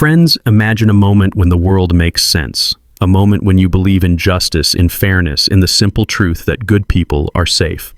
Friends, imagine a moment when the world makes sense. A moment when you believe in justice, in fairness, in the simple truth that good people are safe.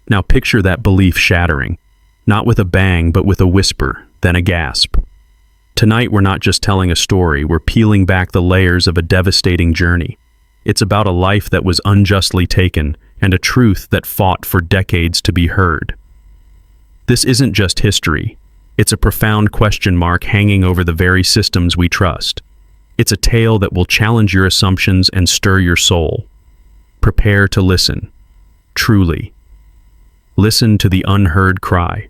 Now picture that belief shattering. Not with a bang, but with a whisper, then a gasp. Tonight we're not just telling a story, we're peeling back the layers of a devastating journey. It's about a life that was unjustly taken, and a truth that fought for decades to be heard. This isn't just history. It's a profound question mark hanging over the very systems we trust. It's a tale that will challenge your assumptions and stir your soul. Prepare to listen. Truly. Listen to the unheard cry.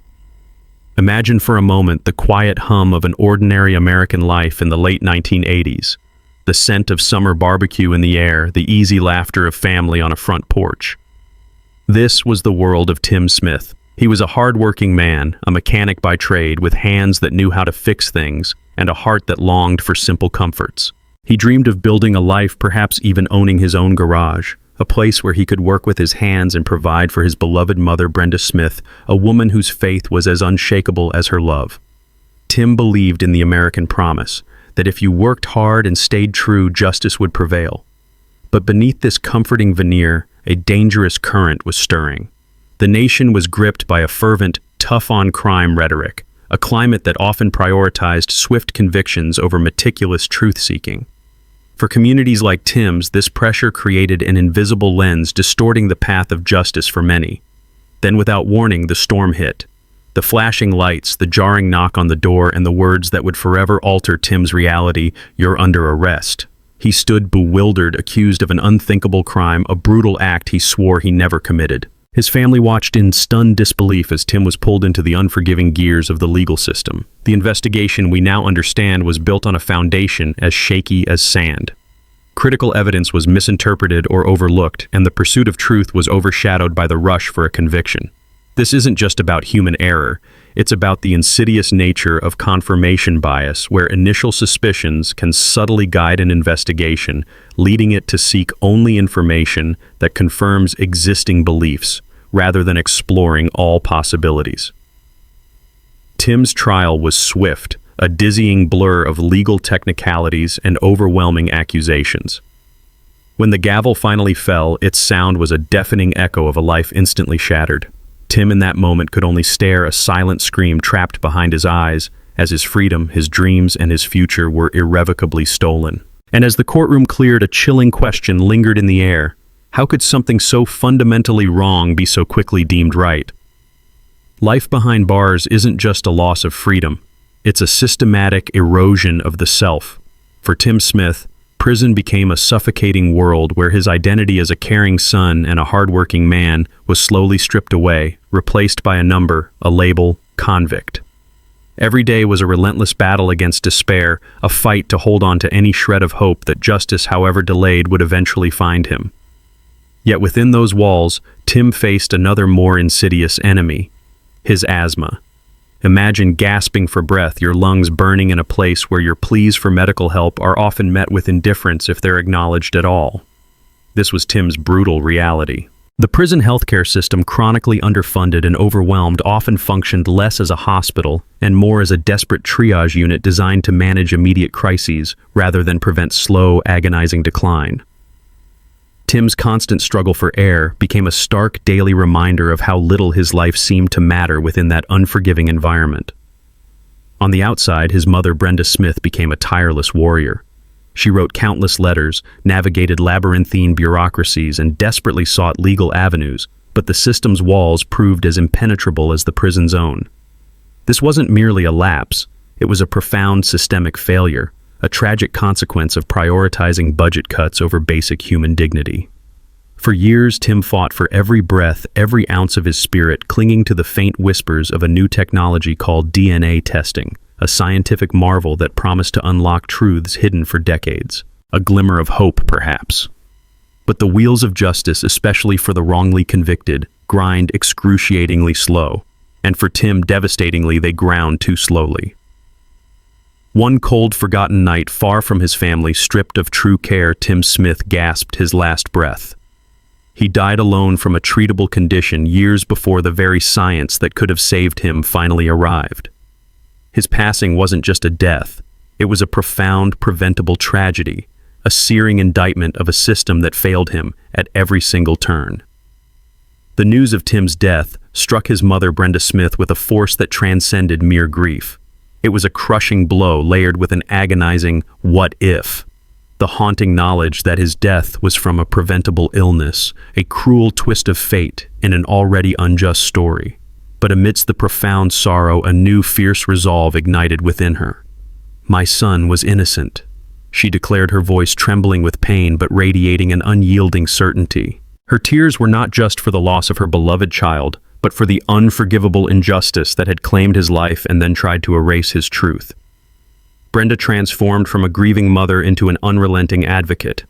Imagine for a moment the quiet hum of an ordinary American life in the late 1980s. The scent of summer barbecue in the air, the easy laughter of family on a front porch. This was the world of Tim Smith. He was a hard-working man, a mechanic by trade, with hands that knew how to fix things, and a heart that longed for simple comforts. He dreamed of building a life, perhaps even owning his own garage, a place where he could work with his hands and provide for his beloved mother, Brenda Smith, a woman whose faith was as unshakable as her love. Tim believed in the American promise, that if you worked hard and stayed true, justice would prevail. But beneath this comforting veneer, a dangerous current was stirring. The nation was gripped by a fervent, tough-on-crime rhetoric, a climate that often prioritized swift convictions over meticulous truth-seeking. For communities like Tim's, this pressure created an invisible lens distorting the path of justice for many. Then, without warning, the storm hit. The flashing lights, the jarring knock on the door, and the words that would forever alter Tim's reality, "You're under arrest." He stood bewildered, accused of an unthinkable crime, a brutal act he swore he never committed. His family watched in stunned disbelief as Tim was pulled into the unforgiving gears of the legal system. The investigation, we now understand, was built on a foundation as shaky as sand. Critical evidence was misinterpreted or overlooked, and the pursuit of truth was overshadowed by the rush for a conviction. This isn't just about human error. It's about the insidious nature of confirmation bias, where initial suspicions can subtly guide an investigation, leading it to seek only information that confirms existing beliefs, rather than exploring all possibilities. Tim's trial was swift, a dizzying blur of legal technicalities and overwhelming accusations. When the gavel finally fell, its sound was a deafening echo of a life instantly shattered. Tim in that moment could only stare, a silent scream trapped behind his eyes, as his freedom, his dreams, and his future were irrevocably stolen. And as the courtroom cleared, a chilling question lingered in the air. How could something so fundamentally wrong be so quickly deemed right? Life behind bars isn't just a loss of freedom. It's a systematic erosion of the self. For Tim Smith, prison became a suffocating world where his identity as a caring son and a hardworking man was slowly stripped away, replaced by a number, a label, convict. Every day was a relentless battle against despair, a fight to hold on to any shred of hope that justice, however delayed, would eventually find him. Yet within those walls, Tim faced another more insidious enemy, his asthma. Imagine gasping for breath, your lungs burning in a place where your pleas for medical help are often met with indifference if they're acknowledged at all. This was Tim's brutal reality. The prison healthcare system, chronically underfunded and overwhelmed, often functioned less as a hospital and more as a desperate triage unit designed to manage immediate crises rather than prevent slow, agonizing decline. Tim's constant struggle for air became a stark daily reminder of how little his life seemed to matter within that unforgiving environment. On the outside, his mother, Brenda Smith, became a tireless warrior. She wrote countless letters, navigated labyrinthine bureaucracies, and desperately sought legal avenues, but the system's walls proved as impenetrable as the prison's own. This wasn't merely a lapse, it was a profound systemic failure, a tragic consequence of prioritizing budget cuts over basic human dignity. For years, Tim fought for every breath, every ounce of his spirit, clinging to the faint whispers of a new technology called DNA testing, a scientific marvel that promised to unlock truths hidden for decades. A glimmer of hope, perhaps. But the wheels of justice, especially for the wrongly convicted, grind excruciatingly slow, and for Tim, devastatingly, they ground too slowly. One cold, forgotten night, far from his family, stripped of true care, Tim Smith gasped his last breath. He died alone from a treatable condition years before the very science that could have saved him finally arrived. His passing wasn't just a death, It was a profound, preventable tragedy, a searing indictment of a system that failed him at every single turn. The news of Tim's death struck his mother, Brenda Smith, with a force that transcended mere grief. It was a crushing blow layered with an agonizing "what if?" The haunting knowledge that his death was from a preventable illness, a cruel twist of fate in an already unjust story. But amidst the profound sorrow, a new fierce resolve ignited within her. "My son was innocent," she declared, her voice trembling with pain but radiating an unyielding certainty. Her tears were not just for the loss of her beloved child, but for the unforgivable injustice that had claimed his life and then tried to erase his truth. Brenda transformed from a grieving mother into an unrelenting advocate.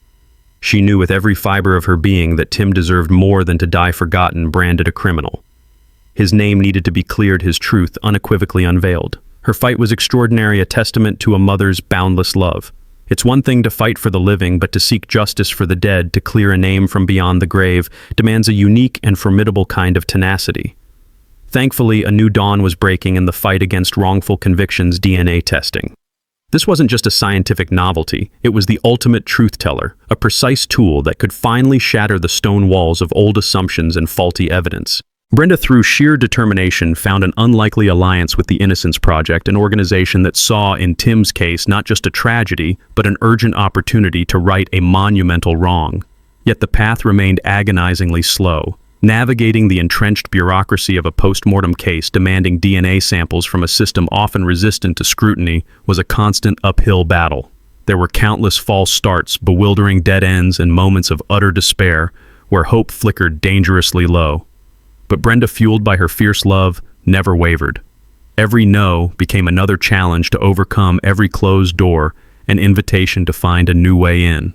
She knew with every fiber of her being that Tim deserved more than to die forgotten, branded a criminal. His name needed to be cleared, his truth unequivocally unveiled. Her fight was extraordinary, a testament to a mother's boundless love. It's one thing to fight for the living, but to seek justice for the dead, to clear a name from beyond the grave, demands a unique and formidable kind of tenacity. Thankfully, a new dawn was breaking in the fight against wrongful convictions DNA testing. This wasn't just a scientific novelty, it was the ultimate truth teller, a precise tool that could finally shatter the stone walls of old assumptions and faulty evidence. Brenda, through sheer determination, found an unlikely alliance with the Innocence Project, an organization that saw in Tim's case not just a tragedy, but an urgent opportunity to right a monumental wrong. Yet the path remained agonizingly slow. Navigating the entrenched bureaucracy of a post-mortem case demanding DNA samples from a system often resistant to scrutiny was a constant uphill battle. There were countless false starts, bewildering dead ends, and moments of utter despair where hope flickered dangerously low. But Brenda, fueled by her fierce love, never wavered. Every no became another challenge to overcome, every closed door an invitation to find a new way in.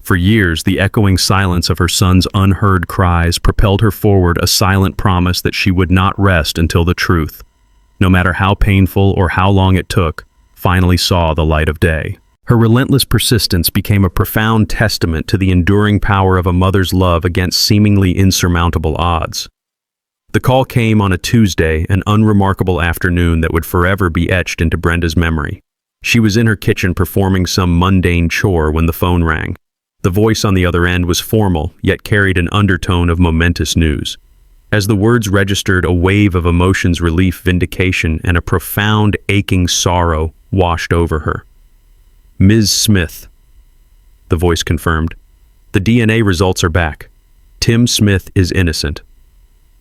For years, the echoing silence of her son's unheard cries propelled her forward, a silent promise that she would not rest until the truth, no matter how painful or how long it took, finally saw the light of day. Her relentless persistence became a profound testament to the enduring power of a mother's love against seemingly insurmountable odds. The call came on a Tuesday, an unremarkable afternoon that would forever be etched into Brenda's memory. She was in her kitchen performing some mundane chore when the phone rang. The voice on the other end was formal, yet carried an undertone of momentous news. As the words registered, a wave of emotions, relief, vindication, and a profound, aching sorrow washed over her. "Ms. Smith," the voice confirmed. "The DNA results are back. Tim Smith is innocent."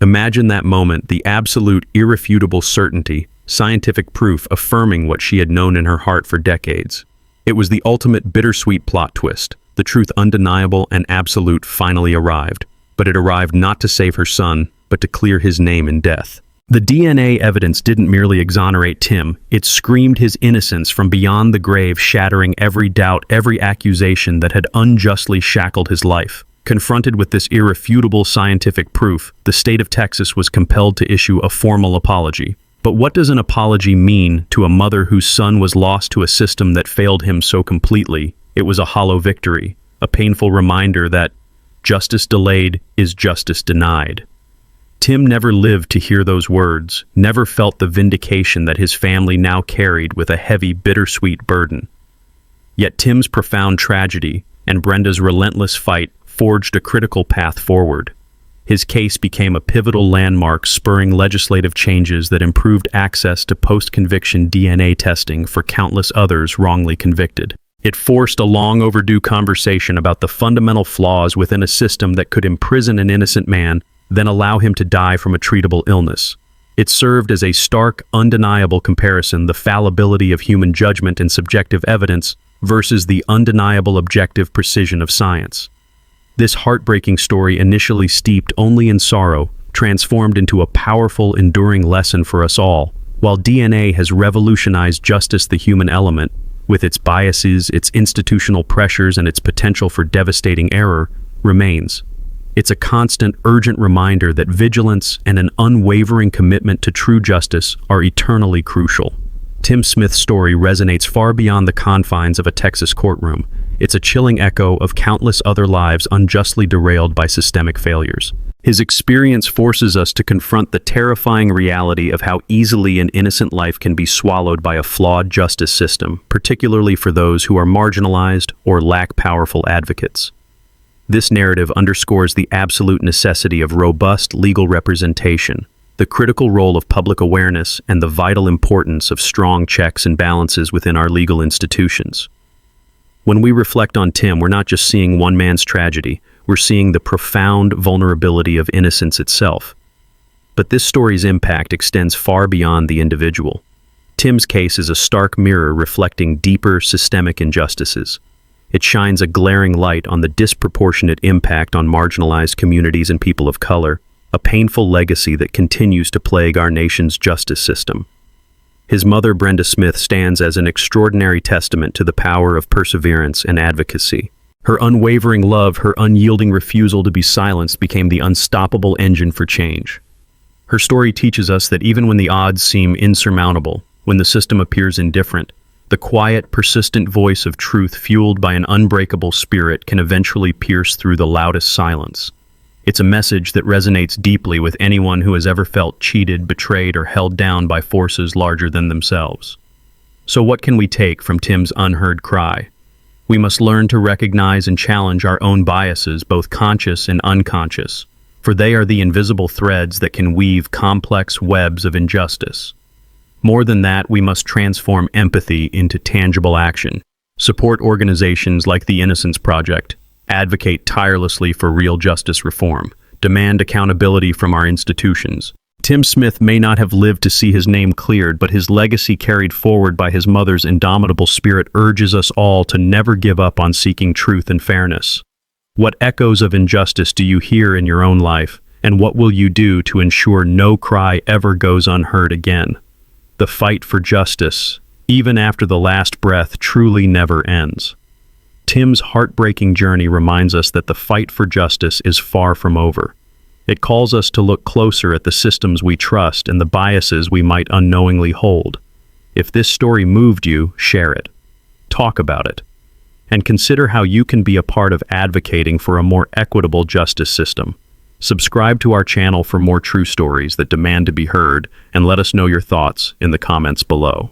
Imagine that moment, the absolute, irrefutable certainty, scientific proof affirming what she had known in her heart for decades. It was the ultimate bittersweet plot twist. The truth, undeniable and absolute, finally arrived. But it arrived not to save her son, but to clear his name in death. The DNA evidence didn't merely exonerate Tim, it screamed his innocence from beyond the grave, shattering every doubt, every accusation that had unjustly shackled his life. Confronted with this irrefutable scientific proof, the state of Texas was compelled to issue a formal apology. But what does an apology mean to a mother whose son was lost to a system that failed him so completely? It was a hollow victory, a painful reminder that justice delayed is justice denied. Tim never lived to hear those words, never felt the vindication that his family now carried with a heavy, bittersweet burden. Yet Tim's profound tragedy and Brenda's relentless fight forged a critical path forward. His case became a pivotal landmark, spurring legislative changes that improved access to post-conviction DNA testing for countless others wrongly convicted. It forced a long-overdue conversation about the fundamental flaws within a system that could imprison an innocent man, then allow him to die from a treatable illness. It served as a stark, undeniable comparison, the fallibility of human judgment and subjective evidence versus the undeniable objective precision of science. This heartbreaking story, initially steeped only in sorrow, transformed into a powerful, enduring lesson for us all. While DNA has revolutionized justice, the human element, with its biases, its institutional pressures, and its potential for devastating error, remains. It's a constant, urgent reminder that vigilance and an unwavering commitment to true justice are eternally crucial. Tim Smith's story resonates far beyond the confines of a Texas courtroom. It's a chilling echo of countless other lives unjustly derailed by systemic failures. His experience forces us to confront the terrifying reality of how easily an innocent life can be swallowed by a flawed justice system, particularly for those who are marginalized or lack powerful advocates. This narrative underscores the absolute necessity of robust legal representation, the critical role of public awareness, and the vital importance of strong checks and balances within our legal institutions. When we reflect on Tim, we're not just seeing one man's tragedy, we're seeing the profound vulnerability of innocence itself. But this story's impact extends far beyond the individual. Tim's case is a stark mirror reflecting deeper systemic injustices. It shines a glaring light on the disproportionate impact on marginalized communities and people of color, a painful legacy that continues to plague our nation's justice system. His mother, Brenda Smith, stands as an extraordinary testament to the power of perseverance and advocacy. Her unwavering love, her unyielding refusal to be silenced became the unstoppable engine for change. Her story teaches us that even when the odds seem insurmountable, when the system appears indifferent, the quiet, persistent voice of truth fueled by an unbreakable spirit can eventually pierce through the loudest silence. It's a message that resonates deeply with anyone who has ever felt cheated, betrayed, or held down by forces larger than themselves. So what can we take from Tim's unheard cry? We must learn to recognize and challenge our own biases, both conscious and unconscious, for they are the invisible threads that can weave complex webs of injustice. More than that, we must transform empathy into tangible action, support organizations like the Innocence Project, advocate tirelessly for real justice reform, demand accountability from our institutions. Tim Smith may not have lived to see his name cleared, but his legacy carried forward by his mother's indomitable spirit urges us all to never give up on seeking truth and fairness. What echoes of injustice do you hear in your own life, and what will you do to ensure no cry ever goes unheard again? The fight for justice, even after the last breath, truly never ends. Tim's heartbreaking journey reminds us that the fight for justice is far from over. It calls us to look closer at the systems we trust and the biases we might unknowingly hold. If this story moved you, share it. Talk about it. And consider how you can be a part of advocating for a more equitable justice system. Subscribe to our channel for more true stories that demand to be heard, and let us know your thoughts in the comments below.